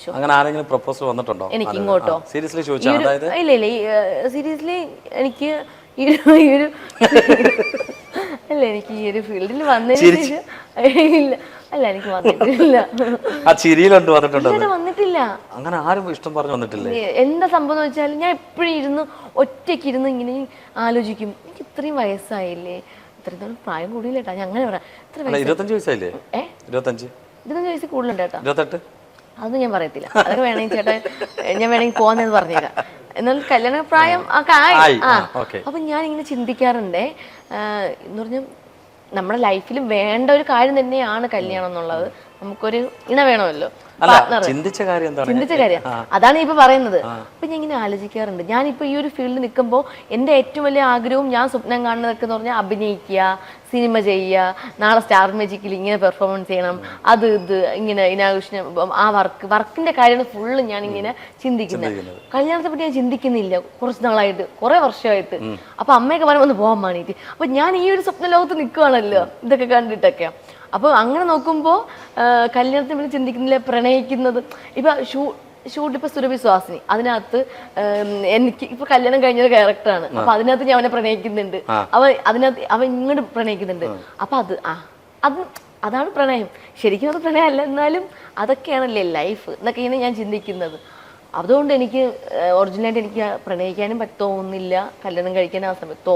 ചോദിച്ചു. അങ്ങനെ ആരെങ്കിലും പ്രപ്പോസൽ വന്നിട്ടുണ്ടോ എനിക്ക് ഇങ്ങോട്ടോ? സീരിയസ്ലി ചോദിച്ചാ? അതായത് ഇല്ല ഇല്ല, സീരിയസ്ലി എനിക്ക് ഈ ഒരു അല്ല, എനിക്ക് ഈ ഒരു ഫീൽഡിൽ വന്നതിന് ശേഷം ഇല്ല, അല്ല എനിക്ക് വന്നിട്ടില്ല. ആ ചിരിയിലുണ്ട് വന്നിട്ടുണ്ടോ? വന്നിട്ടില്ല. അങ്ങനെ ആരും ഇഷ്ടം പറഞ്ഞു വന്നിട്ടില്ലേ? എന്താ സംഭവം എന്ന് വെച്ചാൽ ഞാൻ എപ്പോഴും ഇരുന്ന് ഒറ്റയ്ക്ക് ഇരുന്ന് ഇങ്ങനെ ആലോചിക്കും, എനിക്ക് ഇത്രയും വയസ്സായില്ലേ, ഇത്രയും പ്രായം കൂടിയില്ല കേട്ടാ, ഞാൻ അങ്ങനെ പറയാം. 25 വയസ്സായില്ലേ? 25 വയസ്സിൽ കൂടുതലുണ്ട് കേട്ടോ. 28? അതൊന്നും ഞാൻ പറയത്തില്ല. അതൊക്കെ വേണമെങ്കിൽ ചേട്ടാ, ഞാൻ വേണമെങ്കിൽ പോവാന്ന് പറഞ്ഞേക്കാം. എന്നാൽ കല്യാണ പ്രായം ഒക്കെ ആയി. അപ്പൊ ഞാൻ ഇങ്ങനെ ചിന്തിക്കാറുണ്ടേ, എന്ന് പറഞ്ഞാൽ നമ്മുടെ ലൈഫിൽ വേണ്ട ഒരു കാര്യം തന്നെയാണ് കല്യാണം എന്നുള്ളത്. നമുക്കൊരു ഇണ വേണമല്ലോ, ചിന്തിച്ച കാര്യം അതാണ് ഇപ്പൊ പറയുന്നത്. അപ്പൊ ഞാൻ ഇങ്ങനെ ആലോചിക്കാറുണ്ട്, ഞാനിപ്പോ ഈ ഒരു ഫീൽഡിൽ നിൽക്കുമ്പോൾ എൻ്റെ ഏറ്റവും വലിയ ആഗ്രഹവും ഞാൻ സ്വപ്നം കാണുന്നതൊക്കെ എന്ന് പറഞ്ഞാൽ അഭിനയിക്കുക, സിനിമ ചെയ്യുക, നാളെ സ്റ്റാർ മാജിക്കിൽ ഇങ്ങനെ പെർഫോമൻസ് ചെയ്യണം, അത് ഇത് ഇങ്ങനെ ഇനാഘോഷം, ആ വർക്കിന്റെ കാര്യമാണ് ഫുള്ള് ഞാൻ ഇങ്ങനെ ചിന്തിക്കുന്നത്. കല്യാണത്തെ പറ്റി ഞാൻ ചിന്തിക്കുന്നില്ല കുറച്ച് നാളായിട്ട്, കുറെ വർഷമായിട്ട്. അപ്പൊ അമ്മയൊക്കെ പറയുമ്പോൾ ഒന്ന് പോകാൻ വേണ്ടിയിട്ട്, അപ്പൊ ഞാൻ ഈ ഒരു സ്വപ്ന ലോകത്ത് നിൽക്കുവാണല്ലോ ഇതൊക്കെ കണ്ടിട്ടൊക്കെ. അപ്പോൾ അങ്ങനെ നോക്കുമ്പോൾ കല്യാണത്തെ പറ്റി ചിന്തിക്കുന്നില്ല, പ്രണയിക്കുന്നത്. ഇപ്പൊ ഷൂട്ട് ഇപ്പൊ സുരഭി സ്വാസിനി, അതിനകത്ത് എനിക്ക് ഇപ്പൊ കല്യാണം കഴിഞ്ഞൊരു ക്യാരക്ടറാണ്. അപ്പൊ അതിനകത്ത് ഞാൻ അവനെ പ്രണയിക്കുന്നുണ്ട്, അവൻ ഇങ്ങോട്ട് പ്രണയിക്കുന്നുണ്ട്. അപ്പൊ അതാണ് പ്രണയം. ശരിക്കും അത് പ്രണയം അല്ല, എന്നാലും അതൊക്കെയാണല്ലേ ലൈഫ് എന്നൊക്കെയാണ് ഞാൻ ചിന്തിക്കുന്നത്. അതുകൊണ്ട് എനിക്ക് ഒറിജിനലായിട്ട് എനിക്ക് പ്രണയിക്കാനും തോന്നുന്നില്ല, കല്യാണം കഴിക്കാനും ആ സമയത്ത്